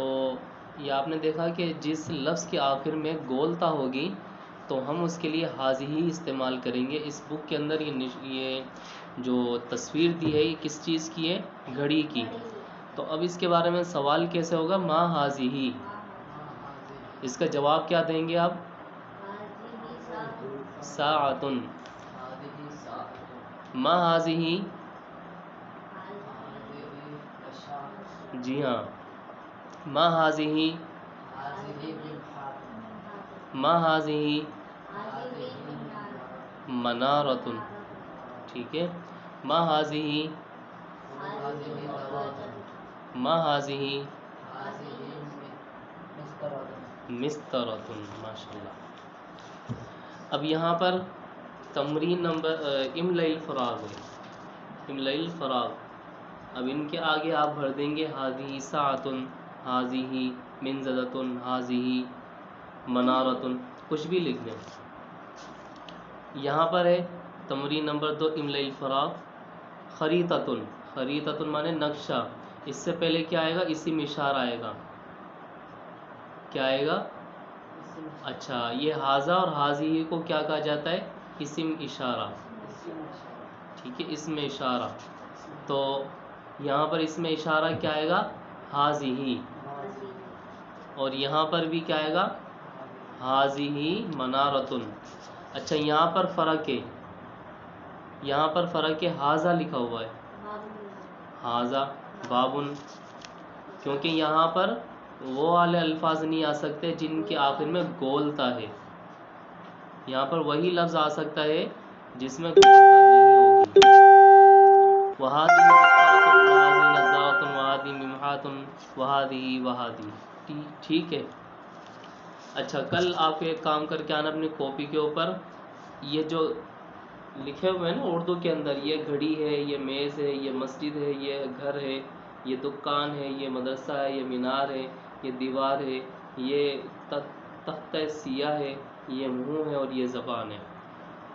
تو یہ آپ نے دیکھا کہ جس لفظ کے آخر میں گولتا ہوگی تو ہم اس کے لیے حاضی ہی استعمال کریں گے. اس بک کے اندر یہ جو تصویر دی ہے یہ کس چیز کی ہے؟ گھڑی کی. تو اب اس کے بارے میں سوال کیسے ہوگا؟ ما حاضی ہی. اس کا جواب کیا دیں گے آپ؟ ساعتن. ما حاضی ہی. جی ہاں. ما حاضی ہی. ما حاضی ہی منارتن. ٹھیک ہے. ما حاضی ہی. ما حاضی ہی مسترتن. ماشاء اللہ. اب یہاں پر تمرین نمبر املأ الفراغ ہے. املأ الفراغ. اب ان کے آگے آپ بھر دیں گے حاضی ساعتن، حاضی منزلتن، حاضی منارتن، کچھ بھی لکھ دیں. یہاں پر ہے تمرین نمبر 2 املأ الفراغ. خریطتن. خریطتن مانے نقشہ. اس سے پہلے کیا آئے گا؟ اسم اشارہ آئے گا. کیا آئے گا؟ اچھا، یہ حاضہ اور حاضی کو کیا کہا جاتا ہے؟ اسم اشارہ. ٹھیک ہے، اسم اشارہ. تو یہاں پر اسم اشارہ کیا آئے گا؟ حاضی. اور یہاں پر بھی کیا آئے گا؟ حاضی منارتن. اچھا، یہاں پر فرق ہے. یہاں پر فرق ہے، حاضہ لکھا ہوا ہے. حاضہ بابن. کیونکہ یہاں پر وہ والے الفاظ نہیں آ سکتے جن کے آخر میں گولتا ہے. یہاں پر وہی لفظ آ سکتا ہے جس میں گولتا نہیں ہوگی. وہادی وہادی نزارتن وہادی ممحاتن وہادی وہادی. ٹھیک ہے. اچھا، کل آپ ایک کام کر کے آنا اپنی کاپی کے اوپر. یہ جو لکھے ہوئے ہیں نا اردو کے اندر، یہ گھڑی ہے، یہ میز ہے، یہ مسجد ہے، یہ گھر ہے، یہ دکان ہے، یہ مدرسہ ہے، یہ مینار ہے، یہ دیوار ہے، یہ تختہ سیاہ ہے، یہ منہ ہے اور یہ زبان ہے.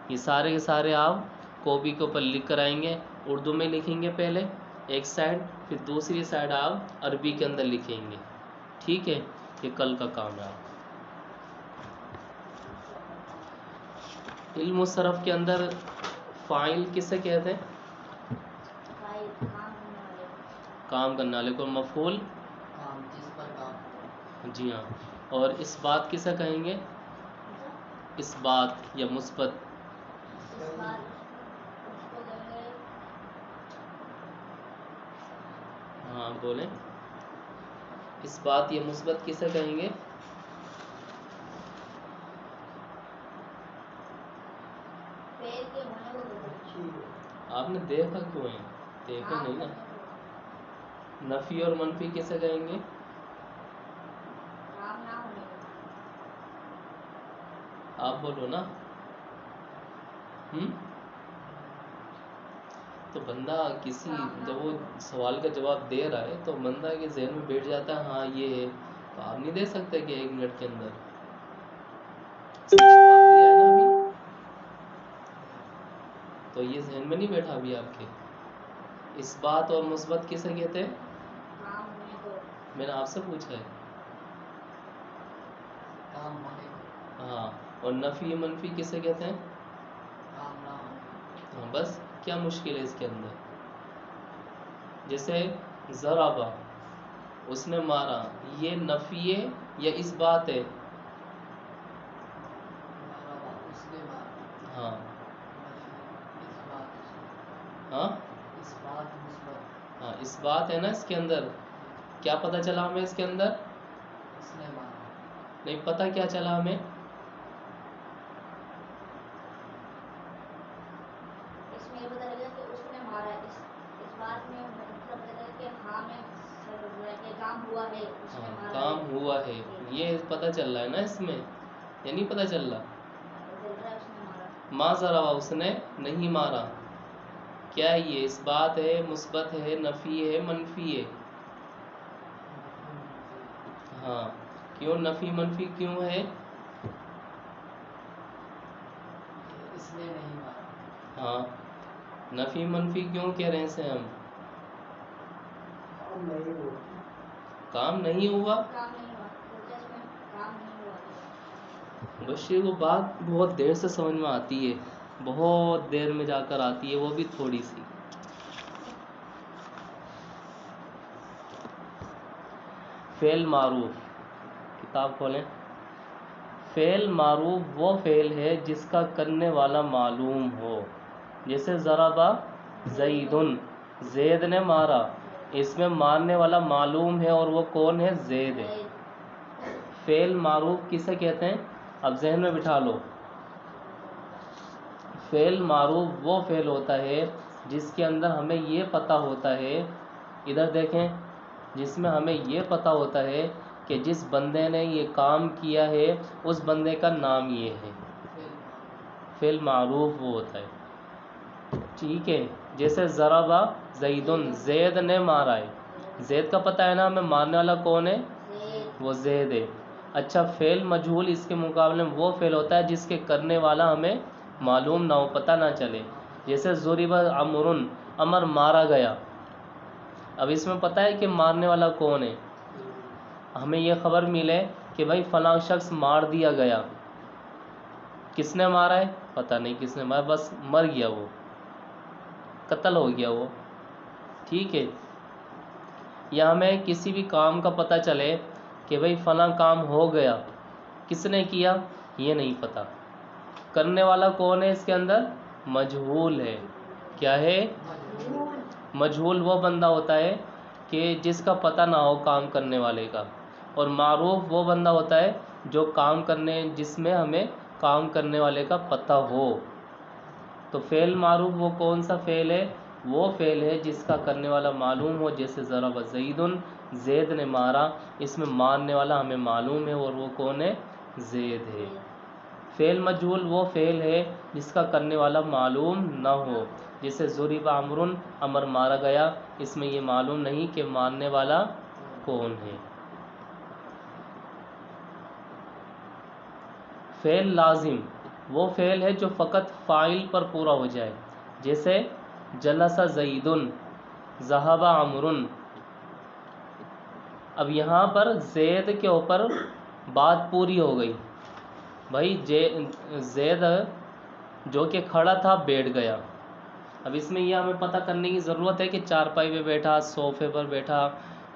یہ سارے کے سارے آپ کاپی کے اوپر لکھ کر آئیں گے. اردو میں لکھیں گے پہلے ایک سائڈ، پھر دوسری سائڈ آپ عربی کے اندر لکھیں گے. ٹھیک ہے، یہ کل کا کام ہے. علم الصرف کے اندر فاعل کسے کہتے ہیں؟ کام کرنے والے کو. مفعول جس پر کام. جی ہاں. اور اس بات کسے کہیں گے؟ اس بات یا مثبت. ہاں بولیں. اس بات یا مثبت کسے کہیں گے؟ آپ نے دیکھا کیوں ہے؟ دیکھا نہیں نا. نفی اور منفی کسے کہیں گے؟ آپ بولو نا. تو بندہ کسی جب وہ سوال کا جواب دے رہا ہے تو بندہ کے ذہن میں بیٹھ جاتا ہے ہاں یہ ہے. تو آپ نہیں دے سکتے کہ 1 منٹ کے اندر جواب دیا ہے نا ابھی. تو یہ ذہن میں نہیں بیٹھا ابھی آپ کے. اس بات اور مثبت کسے کہتے ہیں؟ میں نے آپ سے پوچھا ہے. ہاں. اور نفی منفی کسے کہتے ہیں؟ ہاں بس. کیا مشکل ہے اس کے اندر؟ جیسے ضربا، اس نے مارا، یہ نفی ہے یا اس بات ہے؟ ہاں ہاں ہاں اس بات ہے نا. اس کے اندر کیا پتہ چلا ہمیں؟ اس کے اندر نہیں پتہ کیا چلا ہمیں. کام ہوا ہے یہ پتہ چل رہا ہے نا اس میں. یہ نہیں پتہ چل رہا. ما ضربا، اس نے نہیں مارا. کیا ہے یہ؟ اس بات ہے، مثبت ہے، نفی ہے، منفی ہے؟ ہاں. کیوں نفی منفی کیوں ہے؟ اس نے نہیں مارا. ہاں. نفی منفی کیوں کہہ رہے ہیں اسے ہم؟ کام نہیں ہوا، مبشر کو بات بہت دیر سے سمجھ میں آتی ہے، بہت دیر میں جا کر آتی ہے، وہ بھی تھوڑی سی. فعل معروف، کتاب کھولیں. فعل معروف وہ فعل ہے جس کا کرنے والا معلوم ہو. جیسے ضربا زیدن، زید نے مارا، اس میں مارنے والا معلوم ہے اور وہ کون ہے؟ زید ہے. فعل معروف کسے کہتے ہیں؟ اب ذہن میں بٹھا لو. فعل معروف وہ فعل ہوتا ہے جس کے اندر ہمیں یہ پتہ ہوتا ہے، ادھر دیکھیں، جس میں ہمیں یہ پتہ ہوتا ہے کہ جس بندے نے یہ کام کیا ہے اس بندے کا نام یہ ہے. فعل معروف وہ ہوتا ہے. ٹھیک ہے. جیسے ضربا زیدن، زید نے مارا ہے، زید کا پتہ ہے نا ہمیں مارنے والا کون ہے؟ وہ زید ہے. اچھا، فعل مجہول اس کے مقابلے میں وہ فعل ہوتا ہے جس کے کرنے والا ہمیں معلوم نہ ہو، پتہ نہ چلے. جیسے ضرب عمر، عمر مارا گیا. اب اس میں پتہ ہے کہ مارنے والا کون ہے، ہمیں یہ خبر ملے کہ بھائی فلاں شخص مار دیا گیا. کس نے مارا ہے؟ پتہ نہیں کس نے مارا، بس مر گیا، وہ قتل ہو گیا وہ. ٹھیک ہے. یا ہمیں کسی بھی کام کا پتہ چلے کہ بھئی فلاں کام ہو گیا، کس نے کیا یہ نہیں پتہ. کرنے والا کون ہے اس کے اندر؟ مجہول ہے. کیا ہے؟ مجہول وہ بندہ ہوتا ہے کہ جس کا پتہ نہ ہو کام کرنے والے کا. اور معروف وہ بندہ ہوتا ہے جو کام کرنے، جس میں ہمیں کام کرنے والے کا پتہ ہو. تو فعل معروف وہ کون سا فعل ہے؟ وہ فعل ہے جس کا کرنے والا معلوم ہو. جیسے ضرب زیدن، زید نے مارا، اس میں مارنے والا ہمیں معلوم ہے اور وہ کون ہے؟ زید ہے. فعل مجہول وہ فعل ہے جس کا کرنے والا معلوم نہ ہو. جیسے ضرب عمر، عمر مارا گیا، اس میں یہ معلوم نہیں کہ مارنے والا کون ہے. فعل لازم وہ فعل ہے جو فقط فاعل پر پورا ہو جائے. جیسے جلس زیدن، ذہب عمر. اب یہاں پر زید کے اوپر بات پوری ہو گئی. بھائی زید جو کہ کھڑا تھا بیٹھ گیا. اب اس میں یہ ہمیں پتہ کرنے کی ضرورت ہے کہ چارپائی پہ بیٹھا، صوفے پر بیٹھا،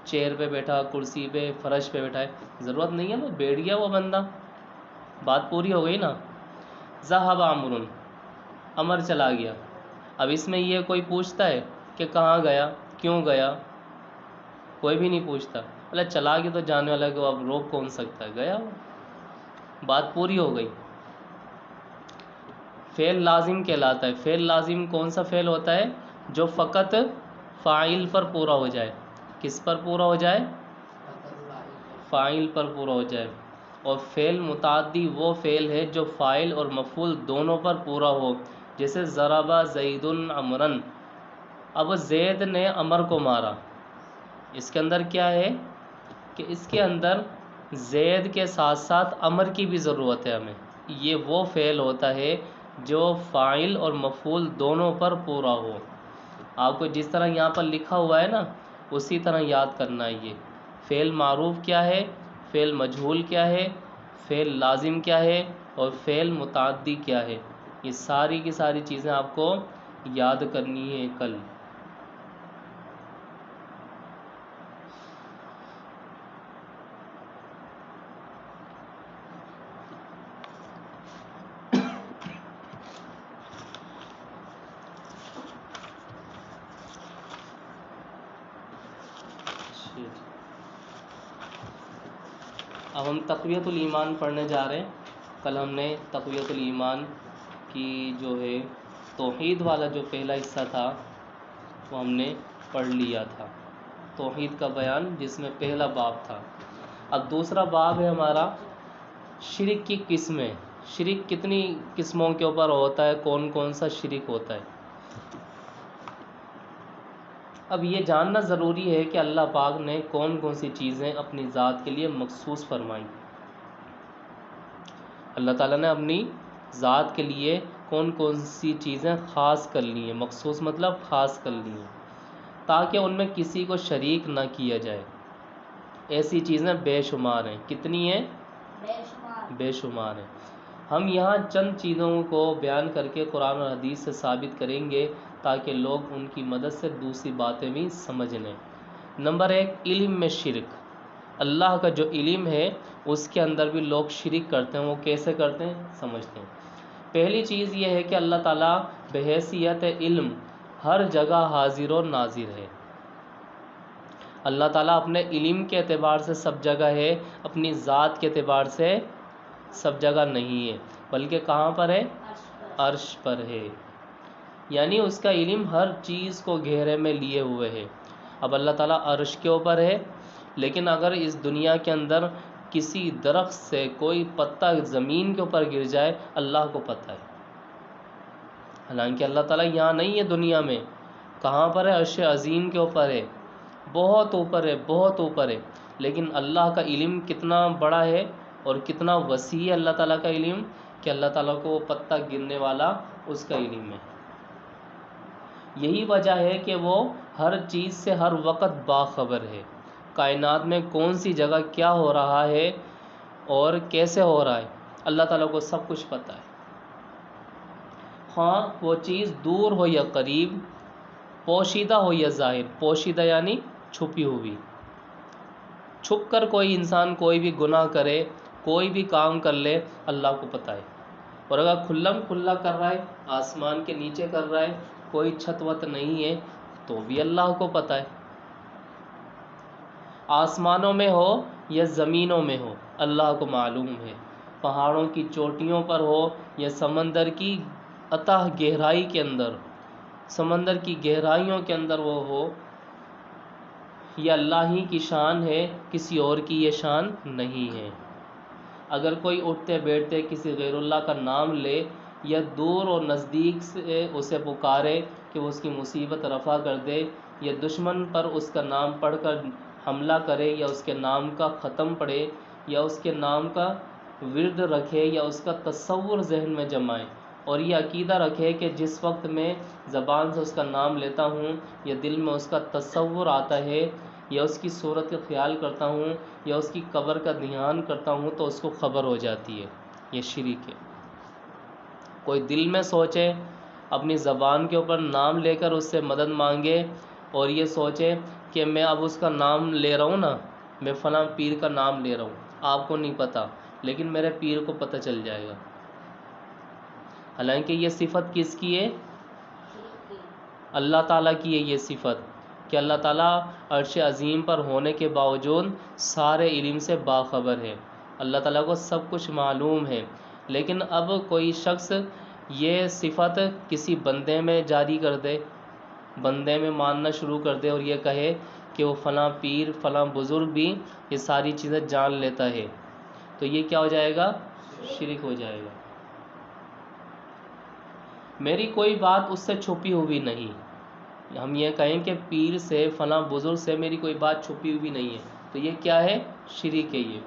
چیئر پہ بیٹھا، کرسی پہ، فرش پہ بیٹھا ہے، ضرورت نہیں ہے نا، بیٹھ گیا وہ بندہ، بات پوری ہو گئی نا. ذہب عمر، عمر چلا گیا. اب اس میں یہ کوئی پوچھتا ہے کہ کہاں گیا، کیوں گیا؟ کوئی بھی نہیں پوچھتا. اللہ چلا گیا تو جانے والا کو اب روک کون سکتا ہے، گیا وہ، بات پوری ہو گئی. فعل لازم کہلاتا ہے. فعل لازم کون سا فعل ہوتا ہے؟ جو فقط فاعل پر پورا ہو جائے. کس پر پورا ہو جائے؟ فاعل پر پورا ہو جائے. اور فعل متعدی وہ فعل ہے جو فاعل اور مفعول دونوں پر پورا ہو. جیسے ضرب زید عمرا، اب زید نے عمر کو مارا. اس کے اندر کیا ہے کہ اس کے اندر زید کے ساتھ ساتھ عمر کی بھی ضرورت ہے ہمیں. یہ وہ فعل ہوتا ہے جو فاعل اور مفعول دونوں پر پورا ہو. آپ کو جس طرح یہاں پر لکھا ہوا ہے نا اسی طرح یاد کرنا ہے. یہ فعل معروف کیا ہے، فعل مجہول کیا ہے، فعل لازم کیا ہے اور فعل متعدی کیا ہے. یہ ساری کی ساری چیزیں آپ کو یاد کرنی ہے کل. اب ہم تقویۃ الایمان پڑھنے جا رہے ہیں. کل ہم نے تقویۃ الایمان کی جو ہے توحید والا جو پہلا حصہ تھا وہ ہم نے پڑھ لیا تھا، توحید کا بیان جس میں پہلا باب تھا. اب دوسرا باب ہے ہمارا شرک کی قسمیں. شرک کتنی قسموں کے اوپر ہوتا ہے، کون کون سا شرک ہوتا ہے. اب یہ جاننا ضروری ہے کہ اللہ پاک نے کون کون سی چیزیں اپنی ذات کے لیے مخصوص فرمائیں. اللہ تعالیٰ نے اپنی ذات کے لیے کون کون سی چیزیں خاص کر لی ہیں، مخصوص مطلب خاص کر لی ہیں، تاکہ ان میں کسی کو شریک نہ کیا جائے. ایسی چیزیں بے شمار ہیں. کتنی ہیں؟ بے شمار ہیں. ہم یہاں چند چیزوں کو بیان کر کے قرآن اور حدیث سے ثابت کریں گے تاکہ لوگ ان کی مدد سے دوسری باتیں بھی سمجھ لیں. نمبر 1، علم میں شرک. اللہ کا جو علم ہے اس کے اندر بھی لوگ شرک کرتے ہیں. وہ کیسے کرتے ہیں سمجھتے ہیں. پہلی چیز یہ ہے کہ اللہ تعالیٰ بحیثیت علم ہر جگہ حاضر و ناظر ہے. اللہ تعالیٰ اپنے علم کے اعتبار سے سب جگہ ہے، اپنی ذات کے اعتبار سے سب جگہ نہیں ہے، بلکہ کہاں پر ہے؟ عرش پر ہے. یعنی اس کا علم ہر چیز کو گھیرے میں لیے ہوئے ہے. اب اللہ تعالیٰ عرش کے اوپر ہے، لیکن اگر اس دنیا کے اندر کسی درخت سے کوئی پتا زمین کے اوپر گر جائے اللہ کو پتہ ہے. حالانکہ اللہ تعالیٰ یہاں نہیں ہے دنیا میں. کہاں پر ہے؟ عرش عظیم کے اوپر ہے، بہت اوپر ہے، بہت اوپر ہے. لیکن اللہ کا علم کتنا بڑا ہے اور کتنا وسیع ہے اللہ تعالیٰ کا علم کہ اللہ تعالیٰ کو وہ پتا گرنے والا اس کا علم ہے. یہی وجہ ہے کہ وہ ہر چیز سے ہر وقت باخبر ہے. کائنات میں کون سی جگہ کیا ہو رہا ہے اور کیسے ہو رہا ہے اللہ تعالیٰ کو سب کچھ پتہ ہے. ہاں وہ چیز دور ہو یا قریب، پوشیدہ ہو یا ظاہر. پوشیدہ یعنی چھپی ہوئی. چھپ کر کوئی انسان کوئی بھی گناہ کرے، کوئی بھی کام کر لے اللہ کو پتہ ہے. اور اگر کھلم کھلا کر رہا ہے، آسمان کے نیچے کر رہا ہے، کوئی چھت وت نہیں ہے تو بھی اللہ کو پتہ ہے. آسمانوں میں ہو یا زمینوں میں ہو اللہ کو معلوم ہے. پہاڑوں کی چوٹیوں پر ہو یا سمندر کی اتاہ گہرائی کے اندر، سمندر کی گہرائیوں کے اندر وہ ہو، یہ اللہ ہی کی شان ہے، کسی اور کی یہ شان نہیں ہے. اگر کوئی اٹھتے بیٹھتے کسی غیر اللہ کا نام لے یا دور اور نزدیک سے اسے پکارے کہ وہ اس کی مصیبت رفع کر دے، یا دشمن پر اس کا نام پڑھ کر حملہ کرے، یا اس کے نام کا ختم پڑھے، یا اس کے نام کا ورد رکھے، یا اس کا تصور ذہن میں جمائے اور یہ عقیدہ رکھے کہ جس وقت میں زبان سے اس کا نام لیتا ہوں یا دل میں اس کا تصور آتا ہے یا اس کی صورت کا خیال کرتا ہوں یا اس کی قبر کا دھیان کرتا ہوں تو اس کو خبر ہو جاتی ہے، یہ شرک ہے. کوئی دل میں سوچے، اپنی زبان کے اوپر نام لے کر اس سے مدد مانگے اور یہ سوچے کہ میں اب اس کا نام لے رہا ہوں نا، میں فلاں پیر کا نام لے رہا ہوں، آپ کو نہیں پتہ لیکن میرے پیر کو پتہ چل جائے گا. حالانکہ یہ صفت کس کی ہے؟ اللہ تعالیٰ کی ہے. یہ صفت کہ اللہ تعالیٰ عرش عظیم پر ہونے کے باوجود سارے علم سے باخبر ہے. اللہ تعالیٰ کو سب کچھ معلوم ہے. لیکن اب کوئی شخص یہ صفت کسی بندے میں جاری کر دے، بندے میں ماننا شروع کر دے اور یہ کہے کہ وہ فلاں پیر فلاں بزرگ بھی یہ ساری چیزیں جان لیتا ہے، تو یہ کیا ہو جائے گا؟ شرک ہو جائے گا. میری کوئی بات اس سے چھپی ہوئی نہیں. ہم یہ کہیں کہ پیر سے فلاں بزرگ سے میری کوئی بات چھپی ہوئی نہیں ہے تو یہ کیا ہے؟ شرک ہے یہ.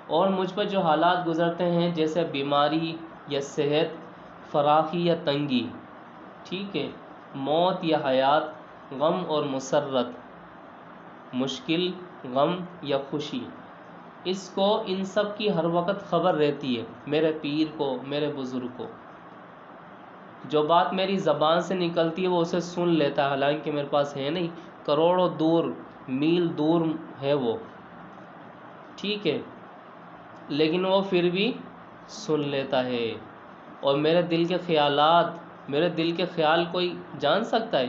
اور مجھ پر جو حالات گزرتے ہیں جیسے بیماری یا صحت، فراخی یا تنگی، ٹھیک ہے، موت یا حیات، غم اور مسرت، مشکل، غم یا خوشی، اس کو ان سب کی ہر وقت خبر رہتی ہے میرے پیر کو، میرے بزرگ کو. جو بات میری زبان سے نکلتی ہے وہ اسے سن لیتا ہے، حالانکہ میرے پاس ہے نہیں، کروڑوں دور میل دور ہے وہ، ٹھیک ہے، لیکن وہ پھر بھی سن لیتا ہے. اور میرے دل کے خیالات، میرے دل کے خیال کوئی جان سکتا ہے،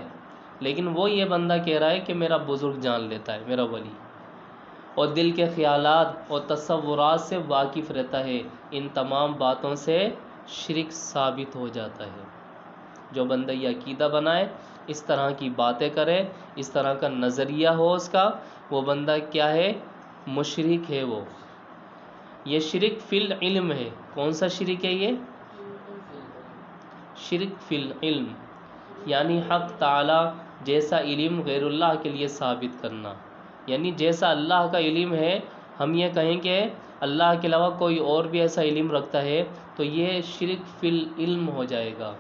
لیکن وہ یہ بندہ کہہ رہا ہے کہ میرا بزرگ جان لیتا ہے، میرا ولی، اور دل کے خیالات اور تصورات سے واقف رہتا ہے. ان تمام باتوں سے شرک ثابت ہو جاتا ہے. جو بندہ یہ عقیدہ بنائے، اس طرح کی باتیں کرے، اس طرح کا نظریہ ہو اس کا، وہ بندہ کیا ہے؟ مشرک ہے وہ. یہ شرک فی العلم ہے. کون سا شرک ہے یہ؟ شرک فی العلم، یعنی حق تعالی جیسا علم غیر اللہ کے لیے ثابت کرنا. یعنی جیسا اللہ کا علم ہے ہم یہ کہیں کہ اللہ کے علاوہ کوئی اور بھی ایسا علم رکھتا ہے تو یہ شرک فی العلم ہو جائے گا.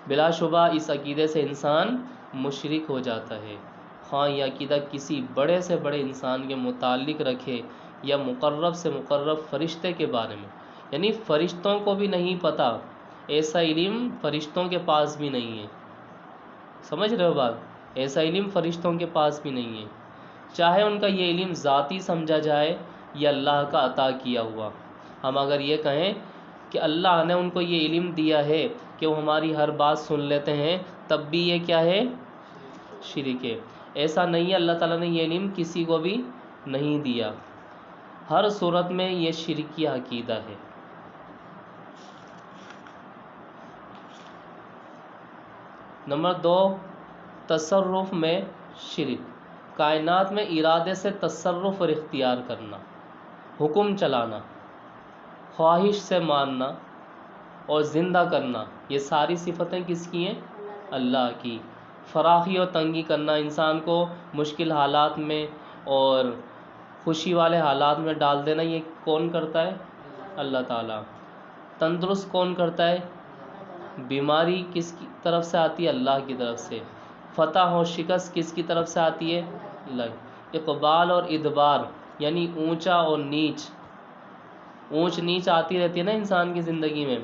بلا شبہ اس عقیدے سے انسان مشرک ہو جاتا ہے. خواہ یہ عقیدہ کسی بڑے سے بڑے انسان کے متعلق رکھے یا مقرب سے مقرب فرشتے کے بارے میں، یعنی فرشتوں کو بھی نہیں پتہ، ایسا علم فرشتوں کے پاس بھی نہیں ہے. سمجھ رہے ہو بات؟ ایسا علم فرشتوں کے پاس بھی نہیں ہے، چاہے ان کا یہ علم ذاتی سمجھا جائے یا اللہ کا عطا کیا ہوا. ہم اگر یہ کہیں کہ اللہ نے ان کو یہ علم دیا ہے کہ وہ ہماری ہر بات سن لیتے ہیں، تب بھی یہ کیا ہے؟ شرک ہے. ایسا نہیں ہے، اللہ تعالیٰ نے یہ علم کسی کو بھی نہیں دیا. ہر صورت میں یہ شرکی عقیدہ ہے. نمبر 2، تصرف میں شرک. کائنات میں ارادے سے تصرف اور اختیار کرنا، حکم چلانا، خواہش سے ماننا اور زندہ کرنا، یہ ساری صفتیں کس کی ہیں؟ اللہ کی. فراخی اور تنگی کرنا، انسان کو مشکل حالات میں اور خوشی والے حالات میں ڈال دینا، یہ کون کرتا ہے؟ اللہ تعالیٰ. تندرست کون کرتا ہے؟ بیماری کس کی طرف سے آتی ہے؟ اللہ کی طرف سے. فتح و شکست کس کی طرف سے آتی ہے؟ اللہ. اقبال اور ادبار یعنی اونچا اور نیچ، اونچ نیچ آتی رہتی ہے نا انسان کی زندگی میں.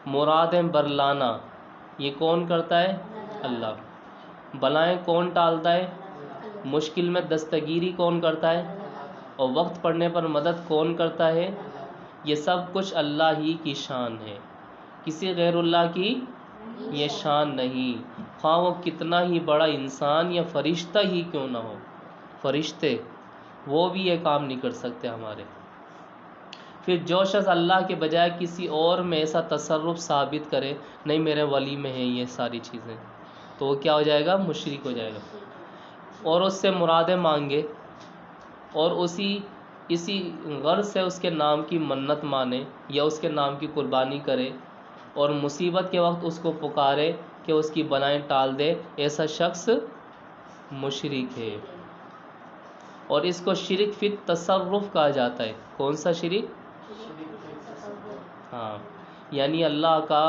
مرادیں برلانا، یہ کون کرتا ہے؟ اللہ. بلائیں کون ٹالتا ہے؟ مشکل میں دستگیری کون کرتا ہے؟ اور وقت پڑنے پر مدد کون کرتا ہے؟ یہ سب کچھ اللہ ہی کی شان ہے، کسی غیر اللہ کی یہ شان نہیں. خواہ وہ کتنا ہی بڑا انسان یا فرشتہ ہی کیوں نہ ہو، فرشتے وہ بھی یہ کام نہیں کر سکتے ہمارے. پھر جو شخص اللہ کے بجائے کسی اور میں ایسا تصرف ثابت کرے، نہیں میرے ولی میں ہیں یہ ساری چیزیں، تو وہ کیا ہو جائے گا؟ مشرک ہو جائے گا. اور اس سے مرادیں مانگے اور اسی غرض سے اس کے نام کی منت مانے یا اس کے نام کی قربانی کرے اور مصیبت کے وقت اس کو پکارے کہ اس کی بلائیں ٹال دے، ایسا شخص مشرک ہے. اور اس کو شرک فی تصرف کہا جاتا ہے. کون سا شرک؟ ہاں، یعنی اللہ کا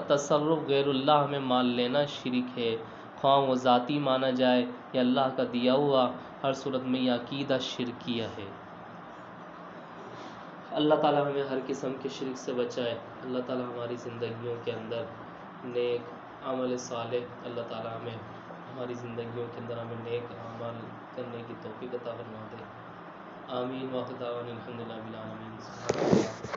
تصرف غیر اللہ میں مان لینا شرک ہے، خواہ وہ ذاتی مانا جائے یا اللہ کا دیا ہوا. ہر صورت میں یہ عقیدہ شرکیہ ہے. اللہ تعالیٰ ہمیں ہر قسم کے شرک سے بچائے. اللہ تعالیٰ ہماری زندگیوں کے اندر نیک عمل صالح، اللہ تعالیٰ ہماری زندگیوں کے اندر ہمیں نیک عمل کرنے کی توفیق عطا فرما دے. آمین. واخر دعوانا الحمدللہ رب العالمین.